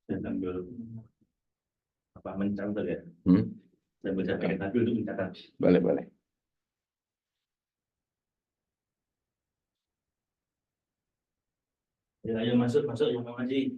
Saya sambil mencatat ya. Saya baca pakai tadi untuk mencatat. Boleh. Ya, ayo masuk yang mau ngaji.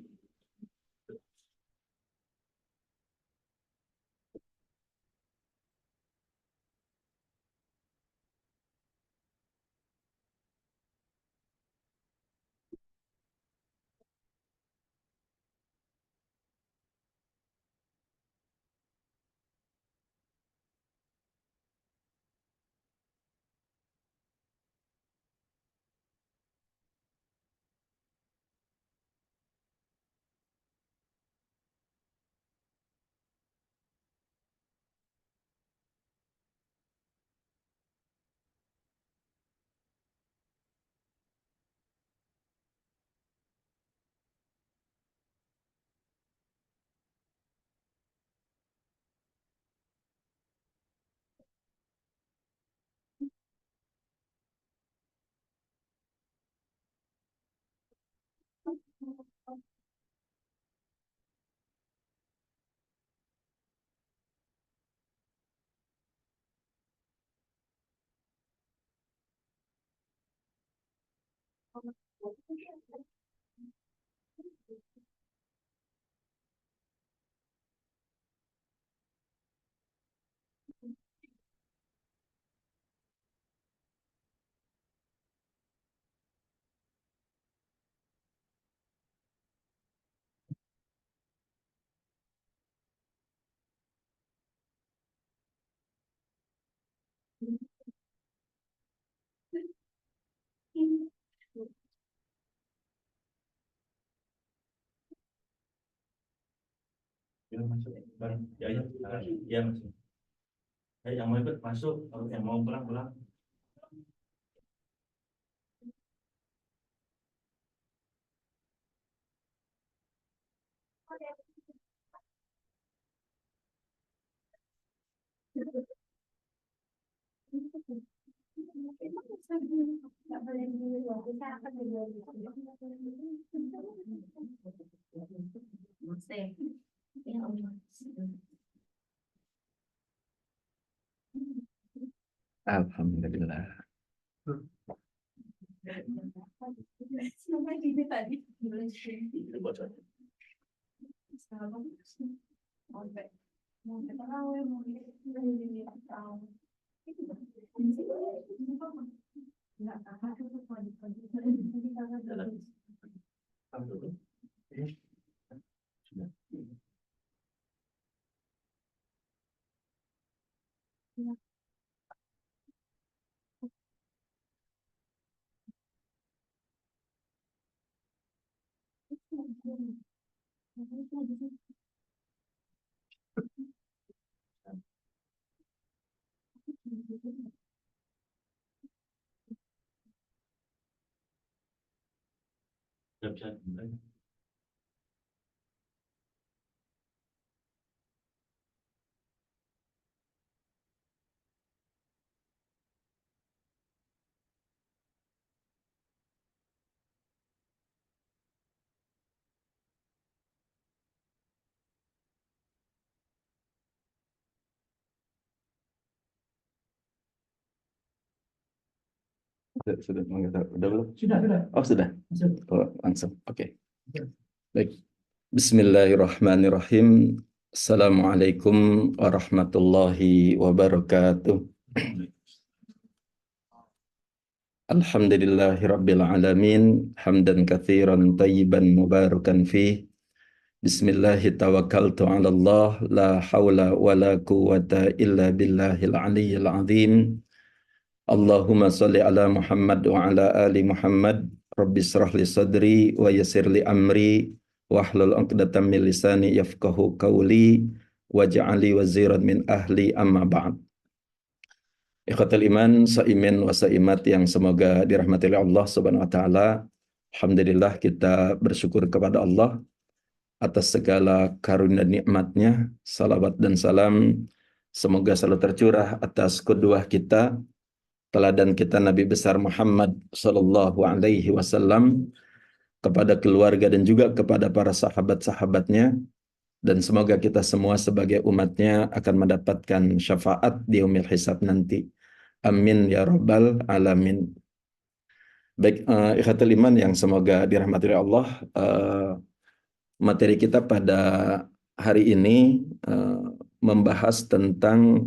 Ya, masuk. Ya, masuk. Yang mau ikut masuk, yang mau pulang. Alhamdulillah. Bisa. Sudah belum? Sudah. Oh, sudah. Oh, langsung. Oke. Baik. Bismillahirrahmanirrahim. Assalamualaikum warahmatullahi wabarakatuh. Alhamdulillahirabbil alamin. Hamdan katsiran tayyiban mubarakan fih. Bismillahi tawakkaltu 'ala Allah. La haula wala quwwata illa billahil aliyyil azim. Allahumma sholli ala Muhammad wa ala ali Muhammad. Rabbi shrah li sadri wa yassir li amri wahlul 'uqdatam min lisani yafqahu qawli waj'alni waziran min ahli amma ba'd. Ikhwatul iman, saimin wa saimat yang semoga dirahmati oleh Allah Subhanahu wa taala. Alhamdulillah kita bersyukur kepada Allah atas segala karunia nikmatnya. Salawat dan salam semoga selalu tercurah atas qudwah kita, teladan kita Nabi besar Muhammad sallallahu alaihi wasallam, kepada keluarga dan juga kepada para sahabat-sahabatnya, dan semoga kita semua sebagai umatnya akan mendapatkan syafaat di yaumil hisab nanti. Amin ya rabbal alamin. Baik, ikhwatul iman yang semoga dirahmati oleh Allah, materi kita pada hari ini membahas tentang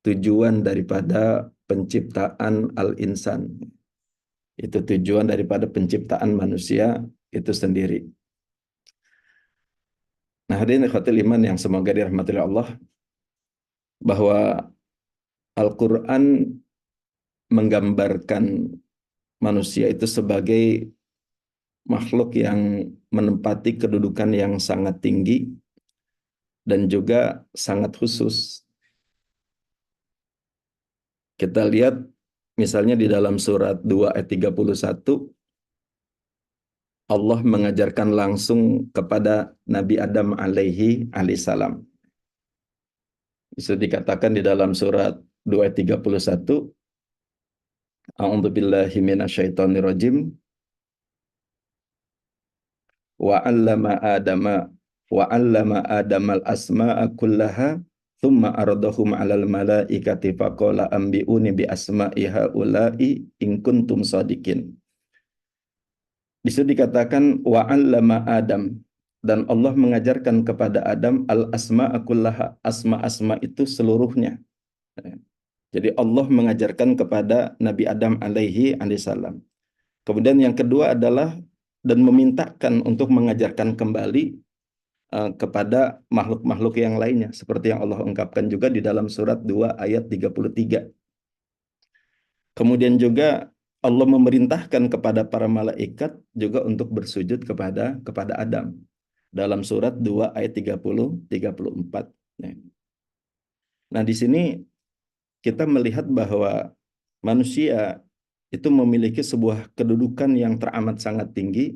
tujuan daripada penciptaan al-insan. Itu tujuan daripada penciptaan manusia itu sendiri. Nah, hadirin ikhwatul iman yang semoga dirahmati oleh Allah, bahwa Al-Quran menggambarkan manusia itu sebagai makhluk yang menempati kedudukan yang sangat tinggi dan juga sangat khusus. Kita lihat misalnya di dalam surat 2 ayat 31, Allah mengajarkan langsung kepada Nabi Adam alaihissalam. Bisa dikatakan di dalam surat 2 ayat 31, A'udzubillahi minasyaitonirrajim, wa 'allama Adamal asma'a kullaha thumma aradahum 'alal malaikati faqala ambi'uni bi asma'i haula'i in kuntum shadiqin. Di situ dikatakan wa 'allama Adam, dan Allah mengajarkan kepada Adam al asma'a kullaha, asma-asma itu seluruhnya. Jadi Allah mengajarkan kepada Nabi Adam alaihissalam. Kemudian yang kedua adalah dan memintakan untuk mengajarkan kembali kepada makhluk-makhluk yang lainnya, seperti yang Allah ungkapkan juga di dalam surat 2 ayat 33. Kemudian juga Allah memerintahkan kepada para malaikat juga untuk bersujud kepada Adam dalam surat 2 ayat 34. Nah, di sini kita melihat bahwa manusia itu memiliki sebuah kedudukan yang teramat sangat tinggi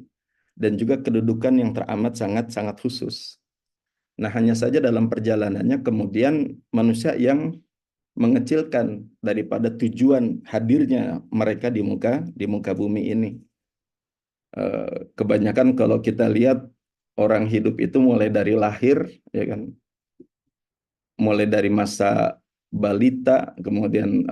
dan juga kedudukan yang teramat sangat khusus. Nah, hanya saja dalam perjalanannya kemudian manusia yang mengecilkan daripada tujuan hadirnya mereka di muka bumi ini. Kebanyakan kalau kita lihat orang hidup itu mulai dari lahir, ya kan, mulai dari masa balita, kemudian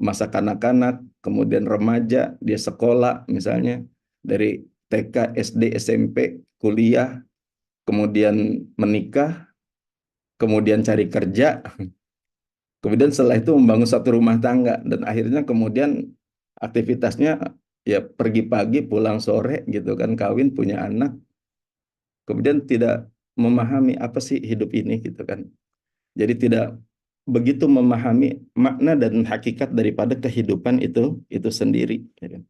masa kanak-kanak, kemudian remaja, dia sekolah misalnya dari TK, SD, SMP, kuliah, kemudian menikah, kemudian cari kerja, kemudian setelah itu membangun satu rumah tangga, dan akhirnya kemudian aktivitasnya ya pergi pagi, pulang sore gitu kan, kawin, punya anak, kemudian tidak memahami apa sih hidup ini gitu kan. Jadi tidak begitu memahami makna dan hakikat daripada kehidupan itu sendiri. Ya kan?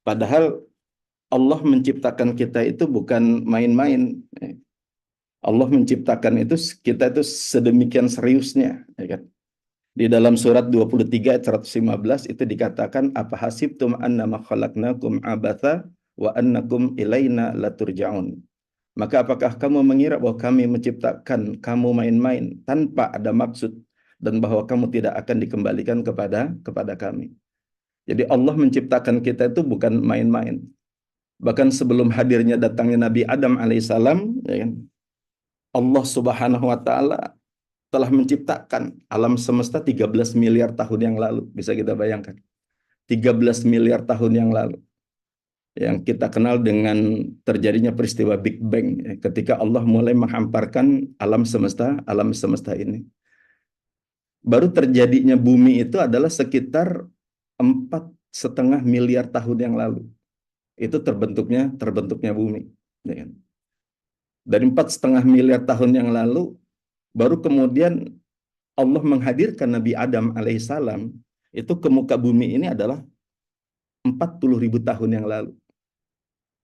Padahal Allah menciptakan kita itu bukan main-main. Allah menciptakan itu kita itu sedemikian seriusnya. Ya kan? Di dalam surat 23 ayat 115 itu dikatakan, apa hasibtum annama khalaqnakum abatha wa annakum ilaina laturja'un. Maka apakah kamu mengira bahwa kami menciptakan kamu main-main tanpa ada maksud, dan bahwa kamu tidak akan dikembalikan kepada kami. Jadi Allah menciptakan kita itu bukan main-main. Bahkan sebelum hadirnya datangnya Nabi Adam alaihissalam, ya kan, Allah Subhanahu wa taala telah menciptakan alam semesta 13 miliar tahun yang lalu. Bisa kita bayangkan. 13 miliar tahun yang lalu. Yang kita kenal dengan terjadinya peristiwa Big Bang, ya, ketika Allah mulai menghamparkan alam semesta ini. Baru terjadinya bumi itu adalah sekitar 4,5 miliar tahun yang lalu. Itu terbentuknya bumi. Ya kan? Dari 4,5 miliar tahun yang lalu, baru kemudian Allah menghadirkan Nabi Adam alaihissalam itu ke muka bumi ini adalah 40.000 tahun yang lalu.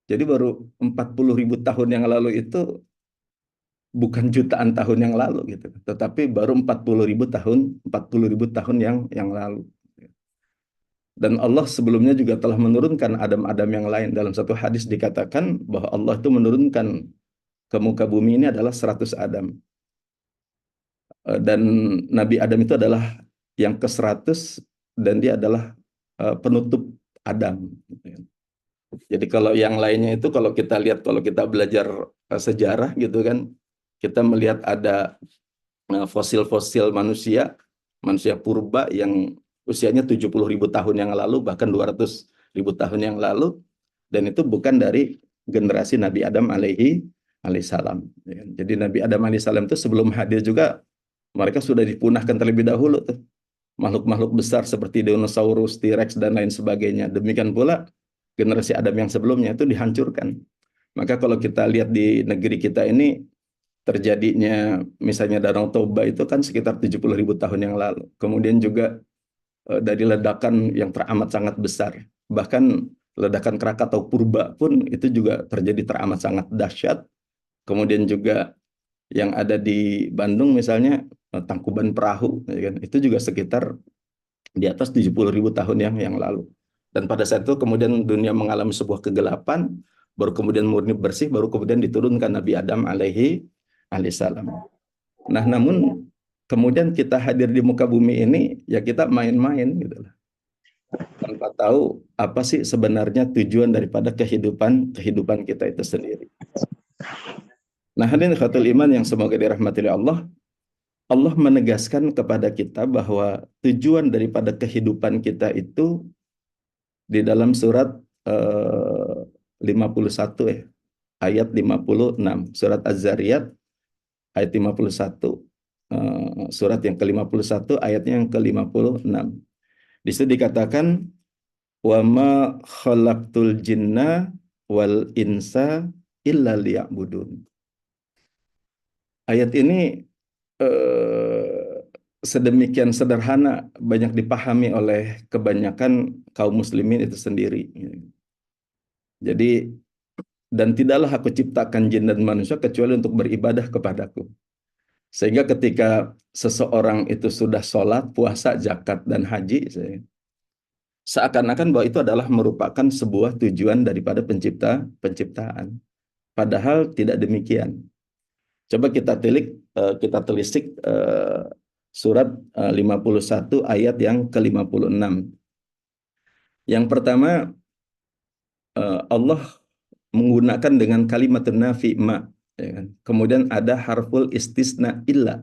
Jadi baru 40.000 tahun yang lalu itu bukan jutaan tahun yang lalu gitu, tetapi baru 40.000 tahun yang lalu. Dan Allah sebelumnya juga telah menurunkan Adam-Adam yang lain. Dalam satu hadis dikatakan bahwa Allah itu menurunkan ke muka bumi ini adalah 100 Adam. Dan Nabi Adam itu adalah yang ke-100, dan dia adalah penutup Adam. Jadi kalau yang lainnya itu kalau kita lihat, kalau kita belajar sejarah gitu kan, kita melihat ada fosil-fosil manusia, manusia purba yang usianya 70.000 tahun yang lalu, bahkan 200.000 tahun yang lalu, dan itu bukan dari generasi Nabi Adam alaihissalam. Ya kan? Jadi Nabi Adam alaihissalam itu sebelum hadir juga mereka sudah dipunahkan terlebih dahulu tuh. Makhluk-makhluk besar seperti dinosaurus, T-Rex dan lain sebagainya. Demikian pula generasi Adam yang sebelumnya itu dihancurkan. Maka kalau kita lihat di negeri kita ini terjadinya misalnya Danau Toba itu kan sekitar 70.000 tahun yang lalu. Kemudian juga dari ledakan yang teramat sangat besar. Bahkan ledakan Krakatau Purba pun itu juga terjadi teramat sangat dahsyat. Kemudian juga yang ada di Bandung misalnya Tangkuban Perahu, ya kan? Itu juga sekitar di atas 70.000 tahun yang lalu. Dan pada saat itu kemudian dunia mengalami sebuah kegelapan, baru kemudian murni bersih, baru kemudian diturunkan Nabi Adam alaihissalam. Nah, namun kemudian kita hadir di muka bumi ini, ya kita main-main gitu lah. Tanpa tahu apa sih sebenarnya tujuan daripada kehidupan kita itu sendiri. Nah, hadirin khatul iman yang semoga dirahmati oleh Allah, Allah menegaskan kepada kita bahwa tujuan daripada kehidupan kita itu di dalam surat 51 ya, ayat 56. Surat Az-Zariyat ayat 51. Surat yang ke-51 ayatnya yang ke-56. Di situ dikatakan wa ma khalaqtul jinna wal insa illa liya'budun. Ayat ini sedemikian sederhana, banyak dipahami oleh kebanyakan kaum muslimin itu sendiri. Jadi, dan tidaklah aku ciptakan jin dan manusia kecuali untuk beribadah kepadaku. Sehingga ketika seseorang itu sudah sholat, puasa, zakat, dan haji, seakan-akan bahwa itu adalah merupakan sebuah tujuan daripada penciptaan. Padahal tidak demikian. Coba kita telisik surat 51 ayat yang ke-56. Yang pertama, Allah menggunakan dengan kalimat nafi ma, ya kan? Kemudian ada harful istisna illa.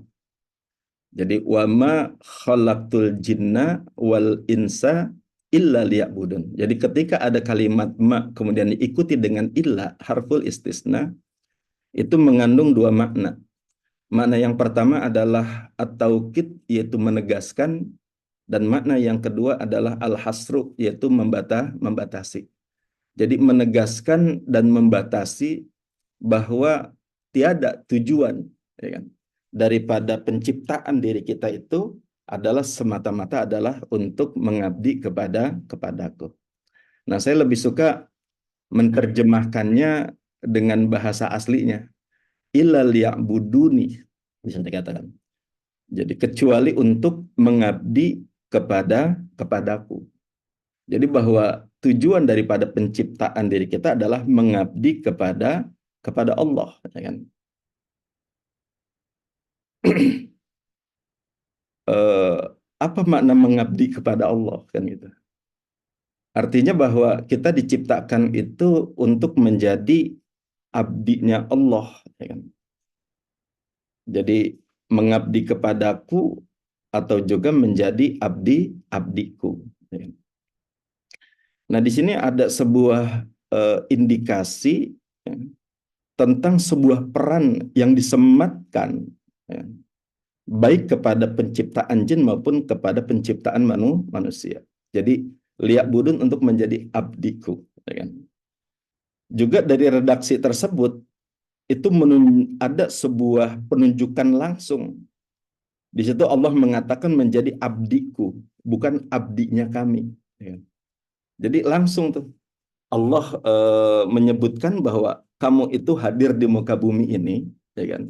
Jadi wa ma khalaqtul jinna wal insa illa liya'budun. Jadi ketika ada kalimat ma kemudian diikuti dengan illa harful istisna, itu mengandung dua makna. Makna yang pertama adalah at-taukid, yaitu menegaskan, dan makna yang kedua adalah al-hasru, yaitu membatasi. Jadi menegaskan dan membatasi bahwa tiada tujuan, ya kan, daripada penciptaan diri kita itu adalah semata-mata adalah untuk mengabdi kepadaku. Nah, saya lebih suka menerjemahkannya dengan bahasa aslinya. Illa liya'buduni, bisa dikatakan. Jadi kecuali untuk mengabdi kepadaku. Jadi bahwa tujuan daripada penciptaan diri kita adalah mengabdi kepada Allah, ya kan? Apa makna mengabdi kepada Allah kan gitu? Artinya bahwa kita diciptakan itu untuk menjadi abdinya Allah, ya kan? Jadi mengabdi kepadaku atau juga menjadi abdiku. Ya kan? Nah, di sini ada sebuah indikasi, ya, tentang sebuah peran yang disematkan, ya, baik kepada penciptaan jin maupun kepada penciptaan manusia. Jadi liak budun untuk menjadi abdiku, ya kan? Juga dari redaksi tersebut itu ada sebuah penunjukan langsung. Di situ Allah mengatakan menjadi abdiku, bukan abdinya kami, ya kan? Jadi langsung tuh Allah menyebutkan bahwa kamu itu hadir di muka bumi ini, ya kan?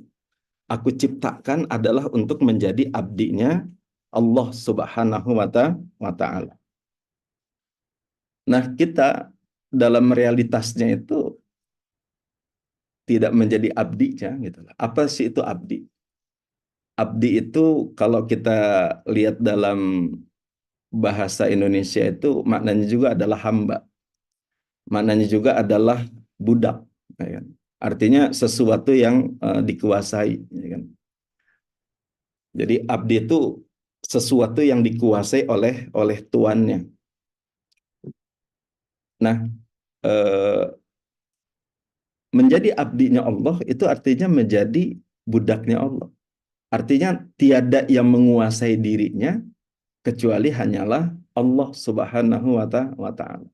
Aku ciptakan adalah untuk menjadi abdinya Allah Subhanahu wa Ta'ala. Nah, kita dalam realitasnya itu tidak menjadi abdinya gitu. Apa sih itu abdi? Abdi itu kalau kita lihat dalam bahasa Indonesia itu maknanya juga adalah hamba. maknanya juga adalah budak, ya kan? Artinya sesuatu yang dikuasai, ya kan? Jadi abdi itu sesuatu yang dikuasai oleh tuannya. Nah, eh, menjadi abdinya Allah itu artinya menjadi budaknya Allah. Artinya tiada yang menguasai dirinya kecuali hanyalah Allah Subhanahu wa Ta'ala.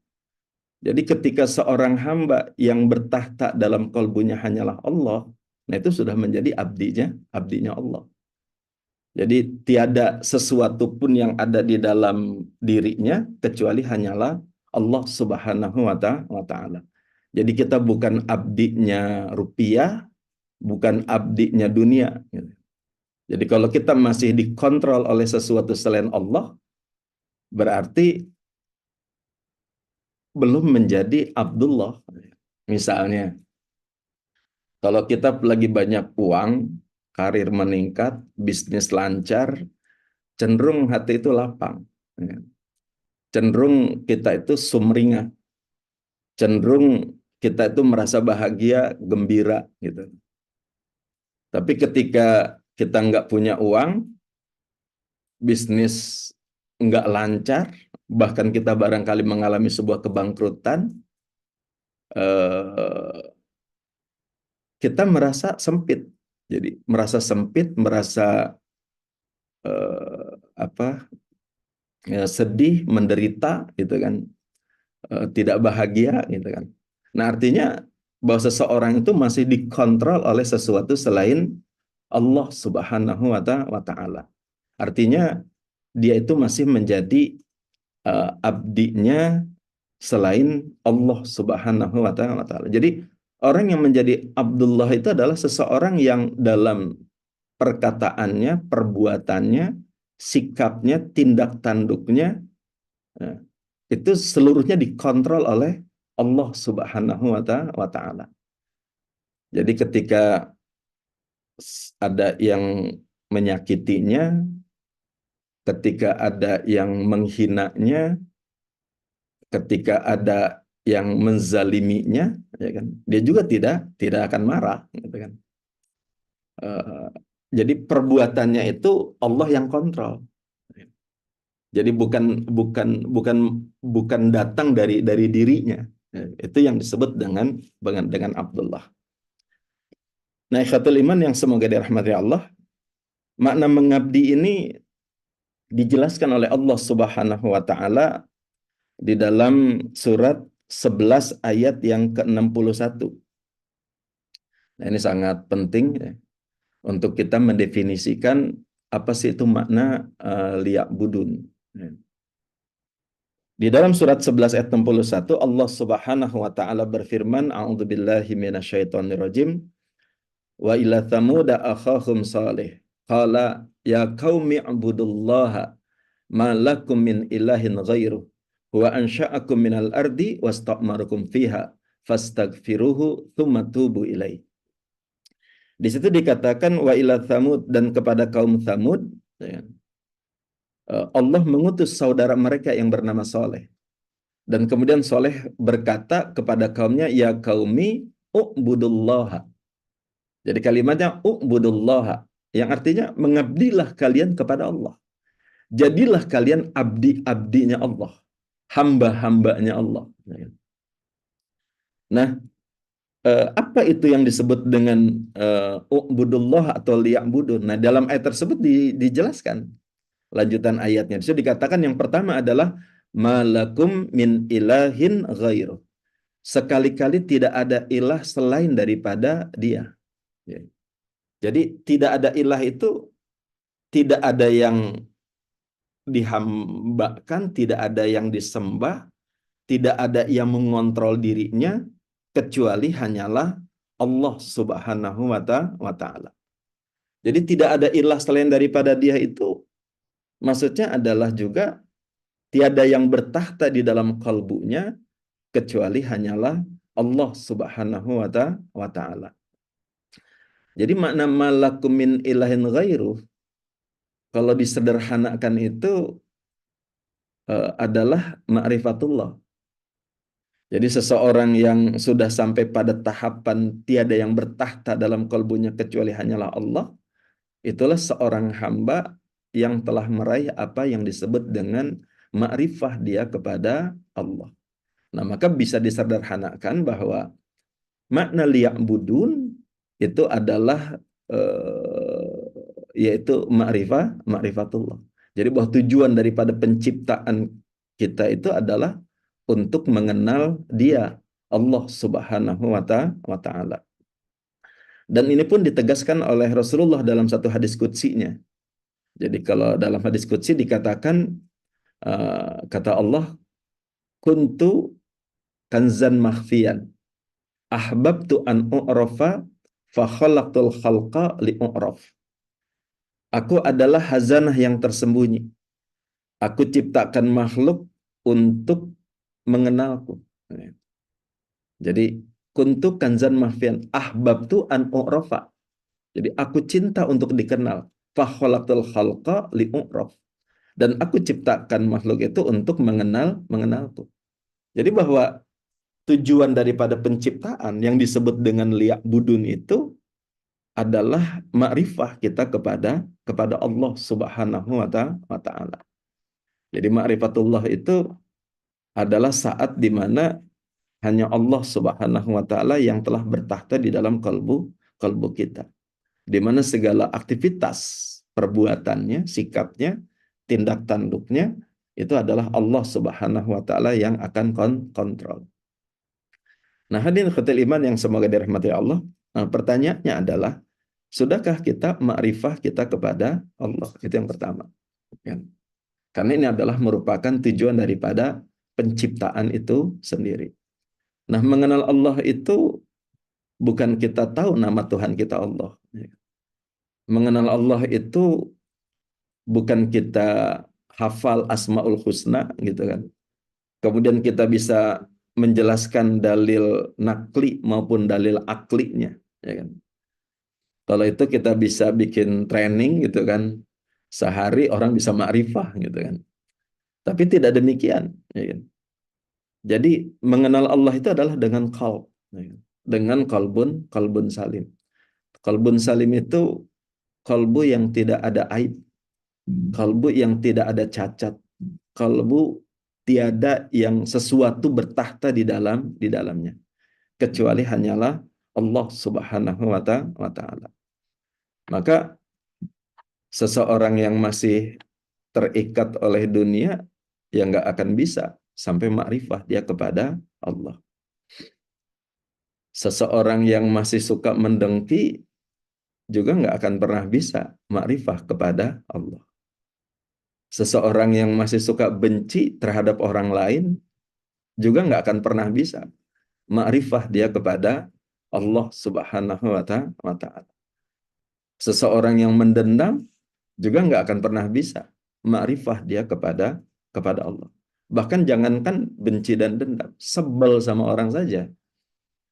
Jadi ketika seorang hamba yang bertahta dalam kalbunya hanyalah Allah, nah itu sudah menjadi abdinya Allah. Jadi tiada sesuatu pun yang ada di dalam dirinya kecuali hanyalah Allah Subhanahu wa Ta'ala. Jadi kita bukan abdinya rupiah, bukan abdinya dunia. Jadi kalau kita masih dikontrol oleh sesuatu selain Allah, berarti belum menjadi Abdullah. Misalnya, kalau kita lagi banyak uang, karir meningkat, bisnis lancar, cenderung hati itu lapang. Cenderung kita itu sumringah. Cenderung kita itu merasa bahagia, gembira gitu. Tapi ketika kita nggak punya uang, bisnis nggak lancar, bahkan kita barangkali mengalami sebuah kebangkrutan, eh, kita merasa sempit. Jadi merasa sempit, merasa apa? Ya, sedih, menderita, gitu kan, tidak bahagia, gitu kan. Nah artinya bahwa seseorang itu masih dikontrol oleh sesuatu selain Allah Subhanahu wa Ta'ala. Artinya dia itu masih menjadi abdinya selain Allah Subhanahu wa Ta'ala. Jadi orang yang menjadi Abdullah itu adalah seseorang yang dalam perkataannya, perbuatannya, sikapnya, tindak tanduknya, eh, itu seluruhnya dikontrol oleh Allah Subhanahu wa Ta'ala. Jadi ketika ada yang menyakitinya, ketika ada yang menghinanya, ketika ada yang menzaliminya, ya kan, dia juga tidak akan marah, gitu kan. Eh, jadi perbuatannya itu Allah yang kontrol. Jadi bukan bukan bukan bukan datang dari dirinya. Itu yang disebut dengan Abdullah. Nah, ikhwatul iman yang semoga dirahmati Allah, makna mengabdi ini dijelaskan oleh Allah Subhanahu wa taala di dalam surat 11 ayat yang ke-61. Nah, ini sangat penting ya, untuk kita mendefinisikan apa sih itu makna liya'budun. Ya. Di dalam surat 11 ayat 61 Allah Subhanahu wa taala berfirman, a'udzubillahi minasyaitonirrajim, wa ila thamuda akhahum salih qala ya qaumi ibudullaha ma lakum min ilahin ghairu wa ansha'akum minal ardi wasta'marakum fiha fastaghfiruhu tsumma tubu ilaihi. Di situ dikatakan wa ila thamud, dan kepada kaum Thamud, ya, Allah mengutus saudara mereka yang bernama Saleh. Dan kemudian Saleh berkata kepada kaumnya, ya qaumi u'budullaha. Jadi kalimatnya u'budullaha, yang artinya mengabdilah kalian kepada Allah. Jadilah kalian abdi-abdinya Allah, hamba-hambanya Allah. Nah, apa itu yang disebut dengan u'budullah atau liya'budun? Nah, dalam ayat tersebut dijelaskan lanjutan ayatnya. Itu dikatakan yang pertama adalah malakum min ilahin ghairu. Sekali-kali tidak ada ilah selain daripada Dia. Ya. Jadi tidak ada ilah itu tidak ada yang dihambakan, tidak ada yang disembah, tidak ada yang mengontrol dirinya kecuali hanyalah Allah Subhanahu wa taala. Jadi tidak ada ilah selain daripada Dia itu maksudnya adalah juga tiada yang bertahta di dalam kalbunya kecuali hanyalah Allah Subhanahu wa taala. Jadi makna malakum min ilahin ghairu kalau disederhanakan itu adalah ma'rifatullah. Jadi seseorang yang sudah sampai pada tahapan tiada yang bertahta dalam kalbunya kecuali hanyalah Allah, itulah seorang hamba yang telah meraih apa yang disebut dengan ma'rifah dia kepada Allah. Nah, maka bisa disederhanakan bahwa makna liya'budun itu adalah yaitu ma'rifatullah. Jadi bahwa tujuan daripada penciptaan kita itu adalah untuk mengenal Dia, Allah Subhanahu wa taala. Dan ini pun ditegaskan oleh Rasulullah dalam satu hadis qudsinya. Jadi kalau dalam hadis qudsi dikatakan kata Allah, kuntu kanzan makhfiyan ahbabtu an u'rafa fa khalaqtul khalqa li u'raf. Aku adalah hazanah yang tersembunyi. Aku ciptakan makhluk untuk mengenalku. Jadi kuntu kanzan mahfian ahbabtu an u'rafa. Jadi aku cinta untuk dikenal. Fa khalaqtul khalqa li u'raf. Dan aku ciptakan makhluk itu untuk mengenalku. Jadi bahwa tujuan daripada penciptaan yang disebut dengan liya'budun itu adalah ma'rifah kita kepada Allah Subhanahu wa taala. Jadi ma'rifatullah itu adalah saat di mana hanya Allah Subhanahu wa taala yang telah bertakhta di dalam kalbu kita. Di mana segala aktivitas perbuatannya, sikapnya, tindak tanduknya itu adalah Allah Subhanahu wa taala yang akan kontrol. Nah, hadirin khatul iman yang semoga dirahmati Allah, nah, pertanyaannya adalah sudahkah kita ma'rifah kita kepada Allah? Itu yang pertama. Kan? Karena ini adalah merupakan tujuan daripada penciptaan itu sendiri. Nah, mengenal Allah itu bukan kita tahu nama Tuhan kita Allah. Mengenal Allah itu bukan kita hafal Asmaul Husna gitu kan. Kemudian kita bisa menjelaskan dalil nakli maupun dalil aklinya, ya kan. Kalau itu kita bisa bikin training gitu kan. Sehari orang bisa ma'rifah gitu kan. Tapi tidak demikian, ya kan. Jadi mengenal Allah itu adalah dengan qalb, ya kan? Dengan kalbun salim. Kalbun salim itu kalbu yang tidak ada aib, kalbu yang tidak ada cacat, kalbu tiada yang sesuatu bertahta di dalamnya kecuali hanyalah Allah Subhanahu wa taala. Maka seseorang yang masih terikat oleh dunia yang nggak akan bisa sampai makrifah dia kepada Allah. Seseorang yang masih suka mendengki juga nggak akan pernah bisa makrifah kepada Allah. Seseorang yang masih suka benci terhadap orang lain juga nggak akan pernah bisa makrifah dia kepada Allah Subhanahu wa taala. Seseorang yang mendendam juga nggak akan pernah bisa makrifah dia kepada Allah. Bahkan jangankan benci dan dendam, sebel sama orang saja,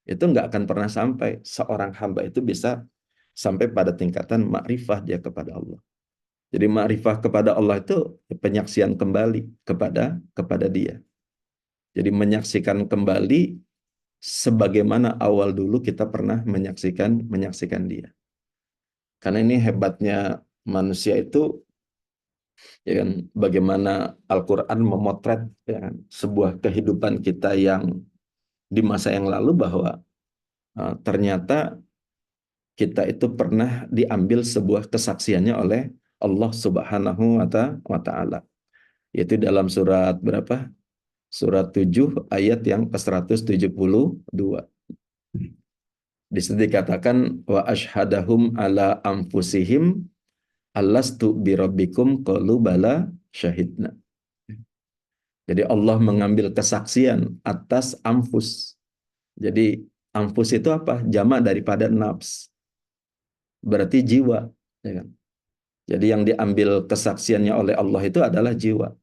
itu nggak akan pernah sampai seorang hamba itu bisa sampai pada tingkatan makrifah dia kepada Allah. Jadi makrifah kepada Allah itu penyaksian kembali kepada Dia. Jadi menyaksikan kembali sebagaimana awal dulu kita pernah menyaksikan Dia. Karena ini hebatnya manusia itu, ya kan, bagaimana Al-Quran memotret, ya kan, sebuah kehidupan kita yang di masa yang lalu bahwa ternyata kita itu pernah diambil sebuah kesaksiannya oleh Allah Subhanahu wa taala. Yaitu dalam surat berapa? Surat 7 ayat yang ke-172. Di situ dikatakan wa asyhadahum ala anfusihim alastu birabbikum qalu bala syahidna. Jadi Allah mengambil kesaksian atas anfus. Jadi anfus itu apa? Jamak daripada nafs. Berarti jiwa, ya kan? Jadi yang diambil kesaksiannya oleh Allah itu adalah jiwa.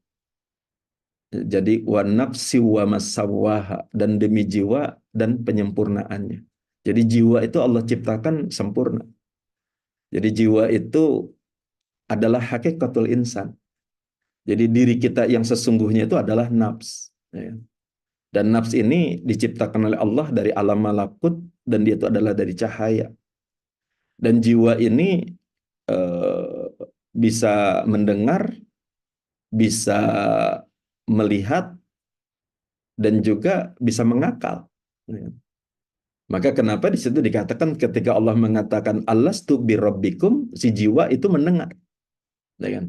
Jadi wa nafsi wa masawwaha, dan demi jiwa dan penyempurnaannya. Jadi jiwa itu Allah ciptakan sempurna. Jadi jiwa itu adalah hakikatul insan. Jadi diri kita yang sesungguhnya itu adalah nafs, ya kan? Dan nafs ini diciptakan oleh Allah dari alam malakut dan dia itu adalah dari cahaya. Dan jiwa ini eh, bisa mendengar, bisa melihat, dan juga bisa mengakal. Ya. Maka kenapa di situ dikatakan ketika Allah mengatakan Alastu birabbikum, si jiwa itu mendengar. Ya kan?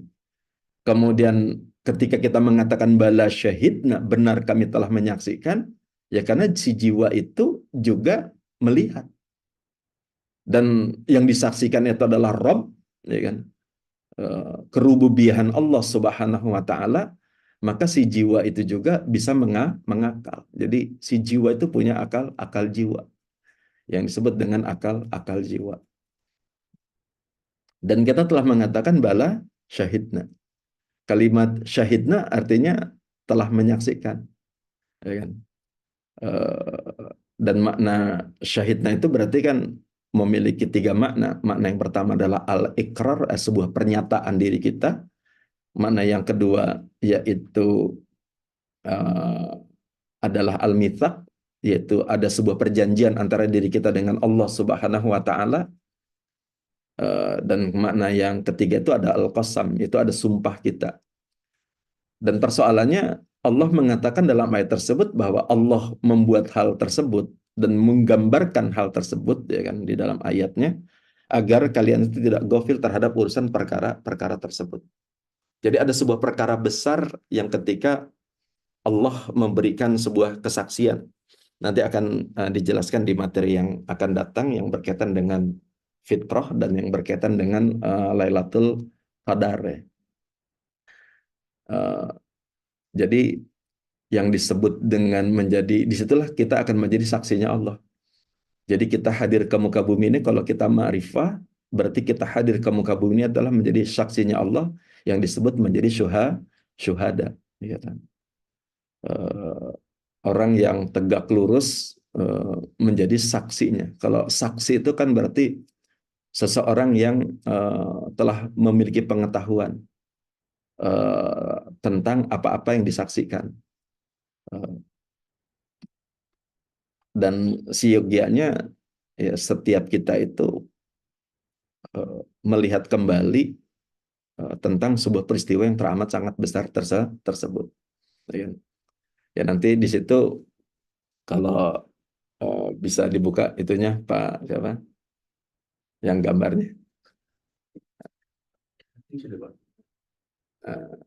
Kemudian ketika kita mengatakan bala syahidna, benar kami telah menyaksikan, ya karena si jiwa itu juga melihat. Dan yang disaksikan itu adalah Rabb, ya kan? Kerububiahan Allah Subhanahu wa taala, maka si jiwa itu juga bisa mengakal. Jadi si jiwa itu punya akal jiwa yang disebut dengan akal jiwa. Dan kita telah mengatakan bala syahidna. Kalimat syahidna artinya telah menyaksikan, ya kan? Dan makna syahidna itu berarti kan memiliki tiga makna. Makna yang pertama adalah al-iqrar, sebuah pernyataan diri kita. Makna yang kedua yaitu uh, adalah al-mitsaq, yaitu ada sebuah perjanjian antara diri kita dengan Allah Subhanahu wa taala. Dan makna yang ketiga itu ada al-qasam, itu ada sumpah kita. Dan persoalannya Allah mengatakan dalam ayat tersebut bahwa Allah membuat hal tersebut dan menggambarkan hal tersebut, ya kan, di dalam ayatnya agar kalian itu tidak gofil terhadap urusan perkara-perkara tersebut. Jadi ada sebuah perkara besar yang ketika Allah memberikan sebuah kesaksian. Nanti akan dijelaskan di materi yang akan datang yang berkaitan dengan fitrah dan yang berkaitan dengan Lailatul Qadar. Ya. Jadi yang disebut dengan menjadi, disitulah kita akan menjadi saksinya Allah. Jadi kita hadir ke muka bumi ini, kalau kita ma'rifah, berarti kita hadir ke muka bumi ini adalah menjadi saksinya Allah yang disebut menjadi syuhada. Ya kan? Orang yang tegak lurus menjadi saksinya. Kalau saksi itu kan berarti seseorang yang telah memiliki pengetahuan tentang apa-apa yang disaksikan. Dan siogianya ya, setiap kita itu melihat kembali tentang sebuah peristiwa yang teramat sangat besar tersebut. Ya, ya nanti di situ kalau bisa dibuka itunya Pak siapa yang gambarnya. Uh,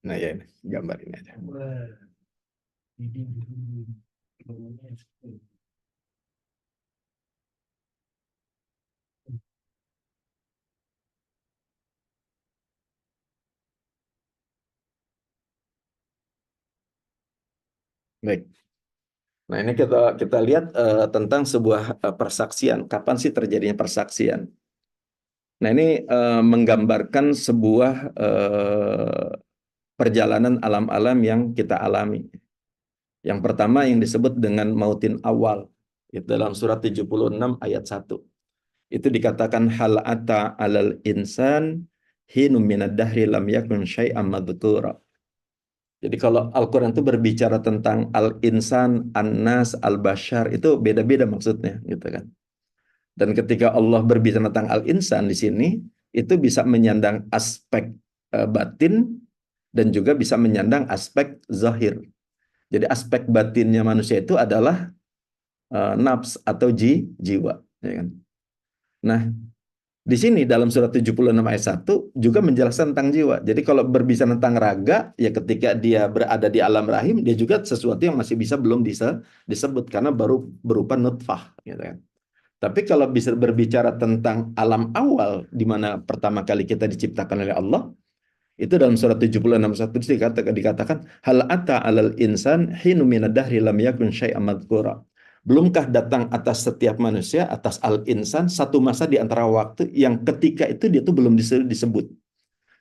nah ya ini gambar ini aja. Baik. Nah ini kita lihat tentang sebuah persaksian. Kapan sih terjadinya persaksian? Nah ini menggambarkan sebuah perjalanan alam-alam yang kita alami. Yang pertama yang disebut dengan mautin awal. Itu dalam surat 76 ayat 1. Itu dikatakan hal ata alal insan hinum minad dahri lam yakun syai'am madhkura. Jadi kalau Al-Quran itu berbicara tentang al-insan, an-nas, al-bashar, itu beda-beda maksudnya, gitu kan. Dan ketika Allah berbicara tentang al-insan di sini, itu bisa menyandang aspek batin dan juga bisa menyandang aspek zahir. Jadi aspek batinnya manusia itu adalah nafs atau jiwa, ya kan. Nah, di sini dalam surat 76 ayat 1 juga menjelaskan tentang jiwa. Jadi kalau berbicara tentang raga, ya ketika dia berada di alam rahim, dia juga sesuatu yang masih bisa belum bisa disebut karena baru berupa nutfah, gitu kan. Tapi kalau bisa berbicara tentang alam awal di mana pertama kali kita diciptakan oleh Allah, itu dalam surat 76 ayat 1 dikatakan hal ata alal insan hinu minad dahri lam yakun syai'an madhkura. Belumkah datang atas setiap manusia, atas al-insan, satu masa di antara waktu yang ketika itu dia tuh belum disebut.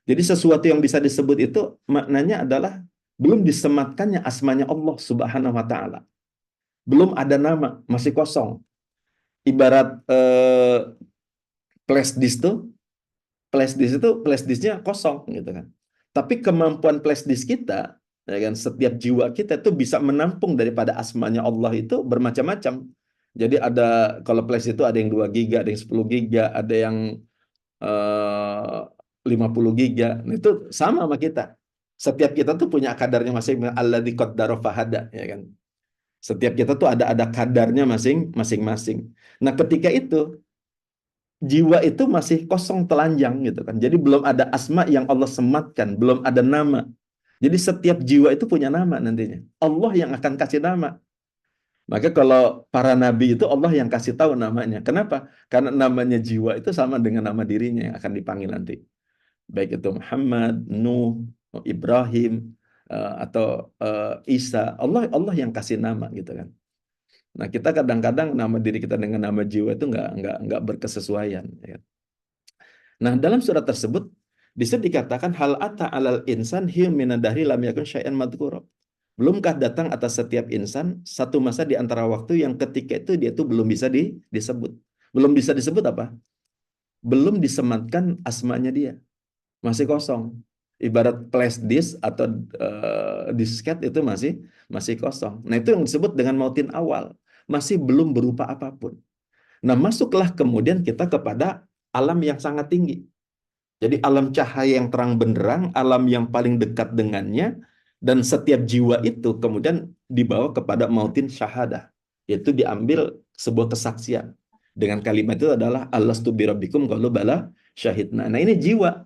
Jadi sesuatu yang bisa disebut itu maknanya adalah belum disematkannya asmanya Allah Subhanahu wa taala. Belum ada nama, masih kosong. Ibarat Flash disk tuh, flash disknya kosong gitu kan. Tapi kemampuan flash disk kita, ya kan, setiap jiwa kita itu bisa menampung daripada asmanya Allah itu bermacam-macam. Jadi ada, kalau flash itu ada yang 2 giga, ada yang 10 giga, ada yang eh, 50 giga. Nah, itu sama sama kita. Setiap kita tuh punya kadarnya masing-masing. Alladzi qaddara fahada, ya kan. Setiap kita tuh ada kadarnya masing-masing. Nah, ketika itu jiwa itu masih kosong telanjang gitu kan. Jadi belum ada asma yang Allah sematkan, belum ada nama. Jadi setiap jiwa itu punya nama nantinya. Allah yang akan kasih nama. Maka kalau para nabi itu Allah yang kasih tahu namanya. Kenapa? Karena namanya jiwa itu sama dengan nama dirinya yang akan dipanggil nanti. Baik itu Muhammad, Nuh, Ibrahim, atau Isa. Allah yang kasih nama gitu kan. Nah, kita kadang-kadang nama diri kita dengan nama jiwa itu nggak berkesesuaian. Ya. Nah, dalam surat tersebut di situ dikatakan hal ata alal insan hiya minadahri lam yakun syai'an madhkura. Belumkah datang atas setiap insan satu masa di antara waktu yang ketika itu dia tuh belum bisa disebut. Belum bisa disebut apa? Belum disematkan asmanya dia. Masih kosong. Ibarat flash disk atau disket itu masih kosong. Nah, itu yang disebut dengan mautin awal. Masih belum berupa apapun. Nah, masuklah kemudian kita kepada alam yang sangat tinggi. Jadi alam cahaya yang terang benderang, alam yang paling dekat dengannya, dan setiap jiwa itu kemudian dibawa kepada mautin syahadah. Yaitu diambil sebuah kesaksian. Dengan kalimat itu adalah Alastu birabbikum qalu bala syahidna. Nah, ini jiwa.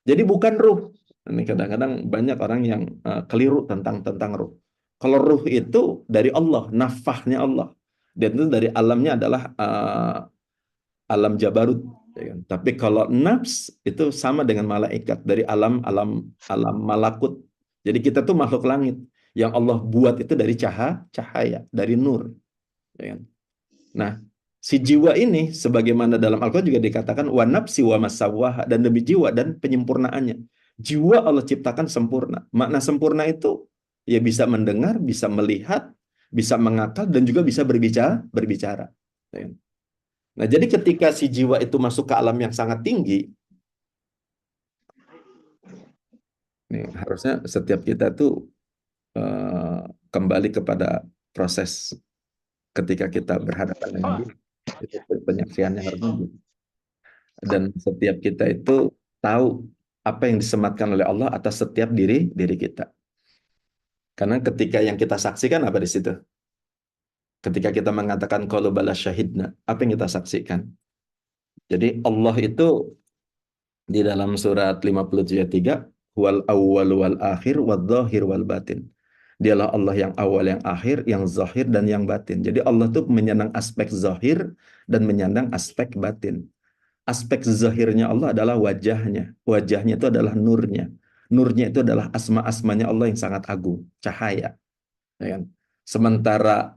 Jadi bukan ruh. Ini kadang-kadang banyak orang yang keliru tentang ruh. Kalau ruh itu dari Allah, nafahnya Allah. Dan itu dari alamnya adalah alam jabarut. Ya kan? Tapi kalau nafs itu sama dengan malaikat dari alam malakut. Jadi kita tuh makhluk langit yang Allah buat itu dari cahaya, dari nur. Ya kan? Nah, si jiwa ini sebagaimana dalam Al-Quran juga dikatakan wa nafsi wa masawwaha, dan demi jiwa dan penyempurnaannya. Jiwa Allah ciptakan sempurna. Makna sempurna itu ya bisa mendengar, bisa melihat, bisa mengakal, dan juga bisa berbicara. Ya kan? Nah, jadi ketika si jiwa itu masuk ke alam yang sangat tinggi, nih, harusnya setiap kita tuh kembali kepada proses ketika kita berhadapan dengan dia. Itu penyaksiannya harusnya gitu. Dan setiap kita itu tahu apa yang disematkan oleh Allah atas setiap diri kita. Karena ketika yang kita saksikan apa di situ? Ketika kita mengatakan qalu bala syahidna, apa yang kita saksikan? Jadi Allah itu di dalam surat 57 ayat 3, wal awwal wal akhir wal zahir wal batin. Dialah Allah yang awal, yang akhir, yang zahir, dan yang batin. Jadi Allah tuh menyandang aspek zahir dan menyandang aspek batin. Aspek zahirnya Allah adalah wajahnya. Wajahnya itu adalah nurnya. Nurnya itu adalah asma-asmanya Allah yang sangat agung, cahaya. Ya kan? Sementara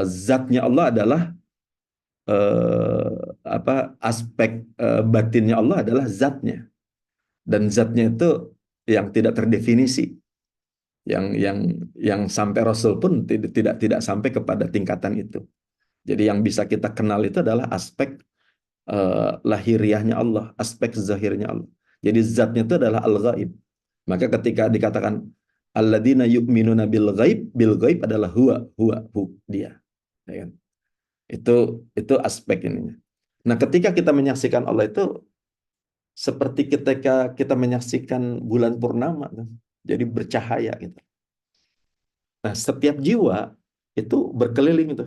zatnya Allah adalah eh, aspek batinnya Allah adalah zatnya. Dan zatnya itu yang tidak terdefinisi, yang sampai Rasul pun tidak sampai kepada tingkatan itu. Jadi yang bisa kita kenal itu adalah aspek lahiriahnya Allah, aspek zahirnya Allah. Jadi zatnya itu adalah al-ghaib. Maka ketika dikatakan alladzina yu'minuna bil ghaib adalah hu, dia. Ya kan? Itu aspek ininya. Nah, ketika kita menyaksikan Allah itu seperti ketika kita menyaksikan bulan purnama, kan? Jadi bercahaya gitu. Nah, setiap jiwa itu berkeliling itu.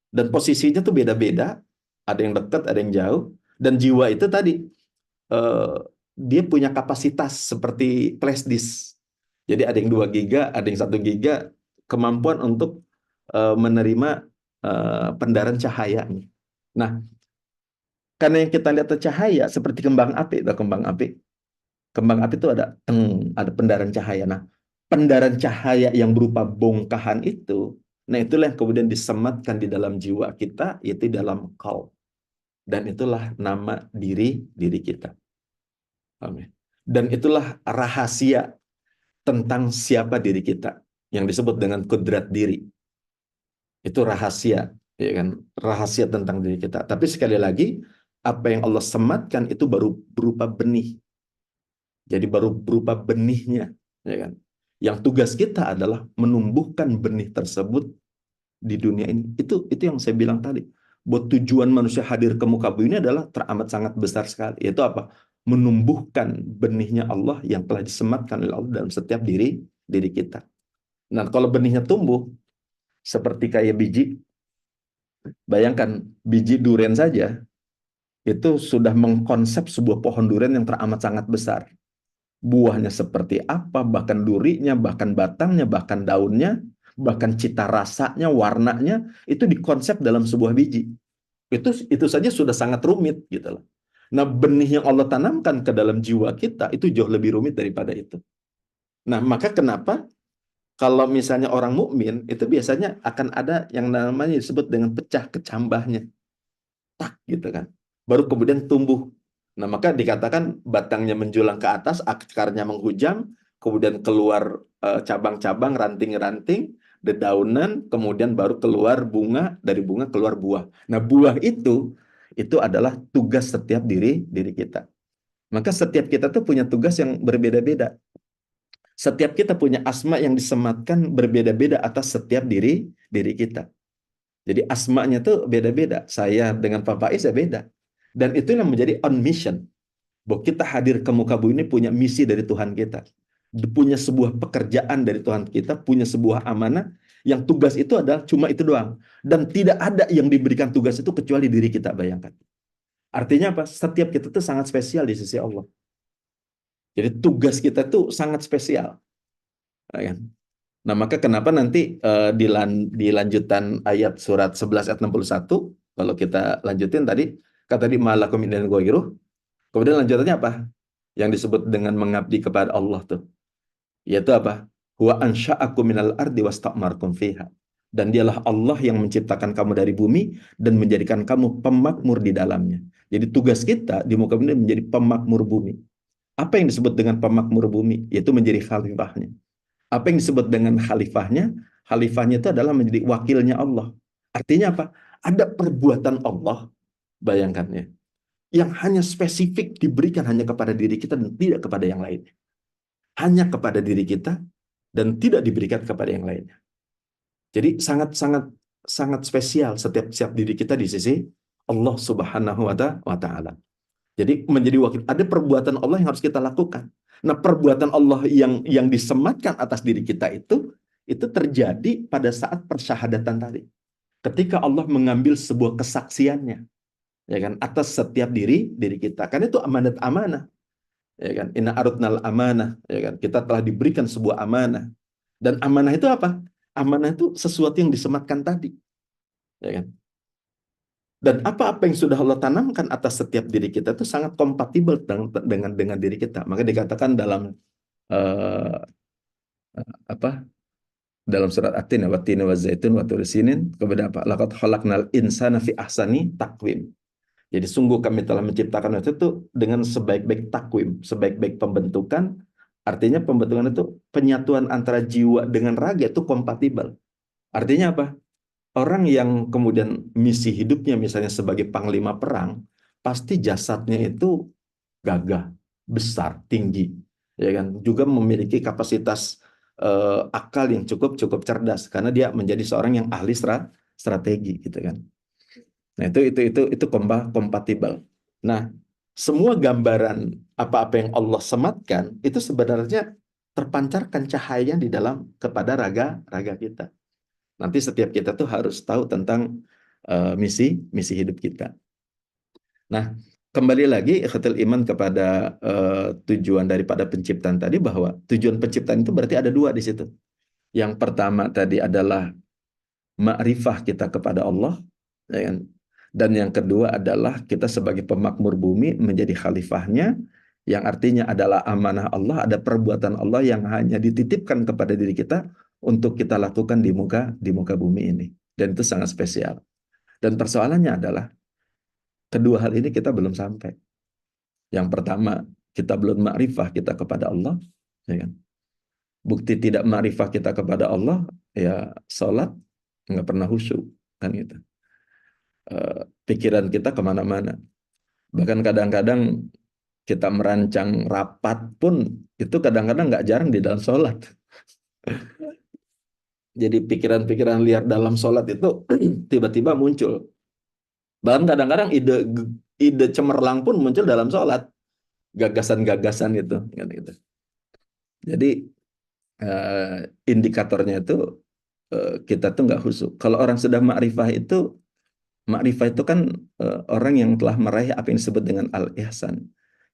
Dan posisinya tuh beda-beda. Ada yang dekat, ada yang jauh. Dan jiwa itu tadi, eh, dia punya kapasitas seperti flash disk. Jadi ada yang 2 giga, ada yang 1 giga, kemampuan untuk menerima pendaran cahaya. Nah, karena yang kita lihat itu cahaya seperti kembang api. Kembang api. Kembang api itu ada pendaran cahaya. Nah, pendaran cahaya yang berupa bongkahan itu, nah itulah yang kemudian disematkan di dalam jiwa kita, yaitu dalam qalb. Dan itulah nama diri kita. Amin. Dan itulah rahasia tentang siapa diri kita yang disebut dengan kudrat diri. Itu rahasia, ya kan? Rahasia tentang diri kita. Tapi sekali lagi, apa yang Allah sematkan itu baru berupa benih. Jadi baru berupa benihnya, ya kan? Yang tugas kita adalah menumbuhkan benih tersebut di dunia ini. Itu yang saya bilang tadi. Buat tujuan manusia hadir ke muka bumi ini adalah teramat sangat besar sekali. Yaitu apa? Menumbuhkan benihnya Allah yang telah disematkan oleh Allah dalam setiap diri kita. Nah, kalau benihnya tumbuh seperti kayak biji, bayangkan biji durian saja itu sudah mengkonsep sebuah pohon durian yang teramat sangat besar. Buahnya seperti apa, bahkan durinya, bahkan batangnya, bahkan daunnya, bahkan cita rasanya, warnanya, itu dikonsep dalam sebuah biji. Itu saja sudah sangat rumit gitu loh. Nah, benih yang Allah tanamkan ke dalam jiwa kita itu jauh lebih rumit daripada itu. Nah, maka kenapa kalau misalnya orang mukmin itu biasanya akan ada yang namanya disebut dengan pecah kecambahnya, tak gitu kan. Baru kemudian tumbuh. Nah, maka dikatakan batangnya menjulang ke atas, akarnya menghujam, kemudian keluar cabang-cabang, ranting-ranting, dedaunan, kemudian baru keluar bunga, dari bunga keluar buah. Nah, buah itu adalah tugas setiap diri kita. Maka setiap kita tuh punya tugas yang berbeda-beda. Setiap kita punya asma yang disematkan berbeda-beda atas setiap diri kita. Jadi asmanya tuh beda-beda. Saya dengan Pak Faiz ya beda. Dan itu yang menjadi on mission. Bahwa kita hadir ke muka bumi ini punya misi dari Tuhan kita. Punya sebuah pekerjaan dari Tuhan kita, punya sebuah amanah, yang tugas itu adalah cuma itu doang. Dan tidak ada yang diberikan tugas itu kecuali diri kita, bayangkan. Artinya apa? Setiap kita tuh sangat spesial di sisi Allah. Jadi tugas kita tuh sangat spesial. Ya kan? Nah, maka kenapa nanti di lanjutan ayat surat 11 ayat 61, kalau kita lanjutin tadi, kata di malakum min ghairuh, kemudian lanjutannya apa? Yang disebut dengan mengabdi kepada Allah tuh. Yaitu apa? Huwa ansha'akum minal ardi wasta'markum fiha. Dan dialah Allah yang menciptakan kamu dari bumi dan menjadikan kamu pemakmur di dalamnya. Jadi tugas kita di muka bumi menjadi pemakmur bumi. Apa yang disebut dengan pemakmur bumi? Yaitu menjadi khalifahnya. Apa yang disebut dengan khalifahnya? Khalifahnya itu adalah menjadi wakilnya Allah. Artinya apa? Ada perbuatan Allah, bayangkan ya, yang hanya spesifik diberikan hanya kepada diri kita dan tidak kepada yang lainnya. Hanya kepada diri kita dan tidak diberikan kepada yang lainnya. Jadi sangat-sangat sangat spesial setiap diri kita di sisi Allah Subhanahu wa taala. Jadi menjadi wakil, ada perbuatan Allah yang harus kita lakukan. Nah, perbuatan Allah yang disematkan atas diri kita itu terjadi pada saat persyahadatan tadi. Ketika Allah mengambil sebuah kesaksiannya, ya kan, atas setiap diri kita. Kan itu amanat-amanah, ya kan? Inna arutnal amanah, ya kan? Kita telah diberikan sebuah amanah. Dan amanah itu apa? Amanah itu sesuatu yang disematkan tadi, ya kan? Dan apa-apa yang sudah Allah tanamkan atas setiap diri kita itu sangat kompatibel dengan diri kita. Maka dikatakan dalam eh, apa? Dalam surat At-Tin, wa tin wa zaitun wa tur sinin, kepada apa? Laqad khalaqnal insana fi ahsani taqwim. Jadi sungguh kami telah menciptakan itu dengan sebaik-baik takwim, sebaik-baik pembentukan. Artinya pembentukan itu penyatuan antara jiwa dengan raga itu kompatibel. Artinya apa? Orang yang kemudian misi hidupnya misalnya sebagai panglima perang, pasti jasadnya itu gagah, besar, tinggi, ya kan? Juga memiliki kapasitas akal yang cukup cerdas karena dia menjadi seorang yang ahli strategi, gitu kan? Nah, itu kompatibel. Nah, semua gambaran apa-apa yang Allah sematkan itu sebenarnya terpancarkan cahaya di dalam kepada raga kita. Nanti setiap kita tuh harus tahu tentang misi hidup kita. Nah, kembali lagi ikhwatul iman kepada tujuan daripada penciptaan tadi, bahwa tujuan penciptaan itu berarti ada dua di situ. Yang pertama tadi adalah ma'rifah kita kepada Allah, ya kan? Dan yang kedua adalah kita sebagai pemakmur bumi menjadi khalifahnya, yang artinya adalah amanah Allah, ada perbuatan Allah yang hanya dititipkan kepada diri kita untuk kita lakukan di muka bumi ini. Dan itu sangat spesial. Dan persoalannya adalah kedua hal ini kita belum sampai. Yang pertama, kita belum ma'rifah kita kepada Allah, ya kan? Bukti tidak ma'rifah kita kepada Allah, ya sholat nggak pernah khusyuk, kan gitu. Pikiran kita kemana-mana. Bahkan kadang-kadang kita merancang rapat pun itu kadang-kadang nggak jarang di dalam sholat. Jadi pikiran-pikiran liar dalam sholat itu tiba-tiba muncul. Bahkan kadang-kadang ide cemerlang pun muncul dalam sholat. Gagasan-gagasan itu. Gitu. Jadi indikatornya itu kita tuh nggak khusyuk. Kalau orang sudah ma'rifah itu kan orang yang telah meraih apa yang disebut dengan al-ihsan.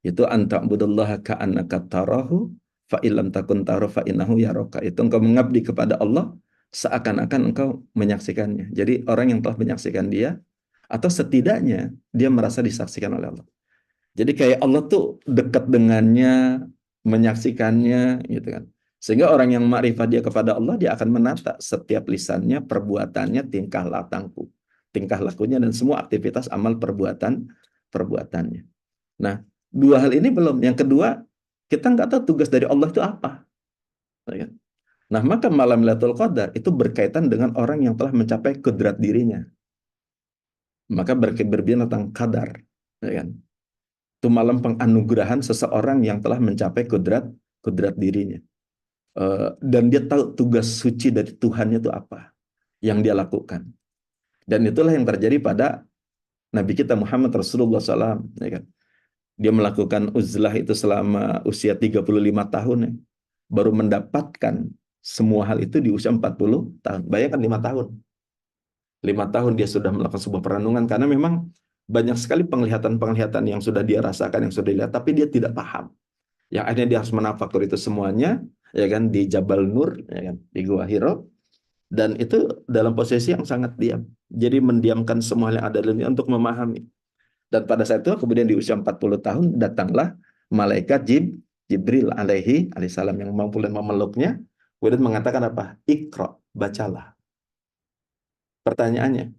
Itu anta'budallaha ka'annaka tarahu fa illam takun tarahu fa innahu yaraka. Itu engkau mengabdi kepada Allah seakan-akan engkau menyaksikannya. Jadi orang yang telah menyaksikan dia atau setidaknya dia merasa disaksikan oleh Allah. Jadi kayak Allah tuh dekat dengannya, menyaksikannya gitu kan. Sehingga orang yang ma'rifah dia kepada Allah, dia akan menata setiap lisannya, perbuatannya, tingkah lakunya dan semua aktivitas amal perbuatannya. Nah, dua hal ini belum. Yang kedua, kita nggak tahu tugas dari Allah itu apa. Nah, maka malam Lailatul Qadar itu berkaitan dengan orang yang telah mencapai kudrat dirinya. Maka berbicara tentang kadar. Ya kan? Itu malam penganugerahan seseorang yang telah mencapai kudrat dirinya. Dan dia tahu tugas suci dari Tuhannya itu apa yang dia lakukan. Dan itulah yang terjadi pada Nabi kita Muhammad Rasulullah SAW. Ya kan? Dia melakukan uzlah itu selama usia 35 tahun. Ya. Baru mendapatkan semua hal itu di usia 40 tahun. Bayangkan 5 tahun. 5 tahun dia sudah melakukan sebuah perenungan karena memang banyak sekali penglihatan-penglihatan yang sudah dia rasakan, yang sudah dilihat, tapi dia tidak paham. Yang akhirnya dia harus menafaktur itu semuanya, ya kan, di Jabal Nur, ya kan, di Gua Hiro, dan itu dalam posisi yang sangat diam. Jadi mendiamkan semua yang ada dalamnya untuk memahami. Dan pada saat itu kemudian di usia 40 tahun datanglah malaikat Jibril alaihissalam yang mampu memeluknya, kemudian mengatakan apa? Iqra, bacalah. Pertanyaannya,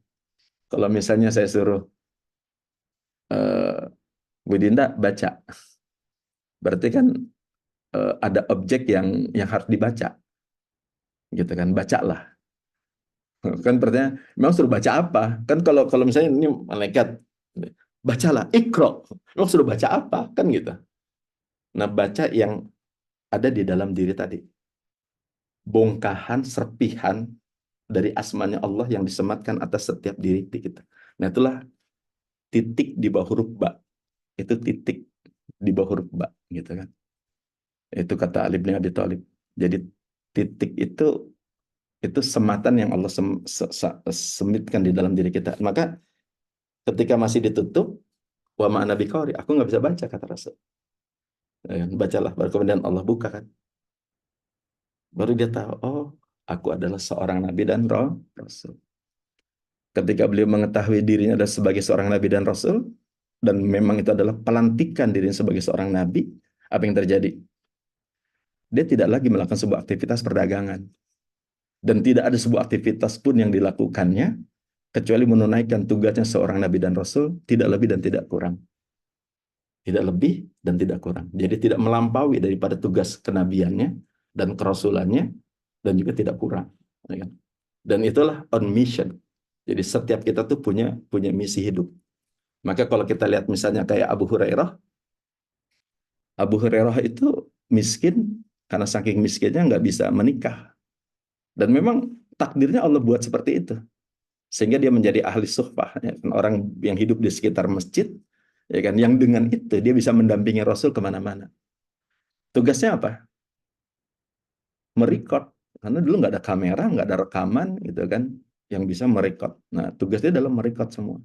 kalau misalnya saya suruh Bu Dinda baca, berarti kan ada objek yang harus dibaca, gitu kan? Bacalah. Kan pertanyaan, memang suruh baca apa? Kan kalau kalau misalnya ini malaikat, bacalah, Iqra. Memang suruh baca apa? Kan gitu. Nah, baca yang ada di dalam diri tadi. Bongkahan, serpihan dari asmanya Allah yang disematkan atas setiap diri kita. Nah, itulah titik di bawah huruf ba. Itu titik di bawah huruf ba, gitu kan. Itu kata Ali bin Abi Thalib. Jadi titik itu sematan yang Allah semitkan di dalam diri kita. Maka ketika masih ditutup, wa ma'ana biqari, aku nggak bisa baca, kata Rasul. Bacalah, baru kemudian Allah buka kan. Baru dia tahu, oh, aku adalah seorang nabi dan rasul. Ketika beliau mengetahui dirinya adalah sebagai seorang nabi dan rasul, dan memang itu adalah pelantikan dirinya sebagai seorang nabi, apa yang terjadi? Dia tidak lagi melakukan sebuah aktivitas perdagangan. Dan tidak ada sebuah aktivitas pun yang dilakukannya, kecuali menunaikan tugasnya seorang nabi dan rasul, tidak lebih dan tidak kurang. Tidak lebih dan tidak kurang. Jadi tidak melampaui daripada tugas kenabiannya dan kerasulannya, dan juga tidak kurang. Dan itulah on mission. Jadi setiap kita tuh punya misi hidup. Maka kalau kita lihat misalnya kayak Abu Hurairah itu miskin karena saking miskinnya nggak bisa menikah. Dan memang takdirnya Allah buat seperti itu. Sehingga dia menjadi ahli suhbah, ya kan? Orang yang hidup di sekitar masjid, ya kan, yang dengan itu dia bisa mendampingi Rasul kemana-mana. Tugasnya apa? Merekod. Karena dulu nggak ada kamera, nggak ada rekaman, gitu kan, yang bisa merekod. Nah, tugasnya adalah merekod semua.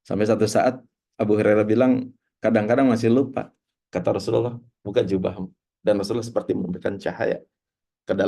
Sampai satu saat Abu Hurairah bilang, kadang-kadang masih lupa. Kata Rasulullah, buka jubahmu. Dan Rasulullah seperti memberikan cahaya ke dalam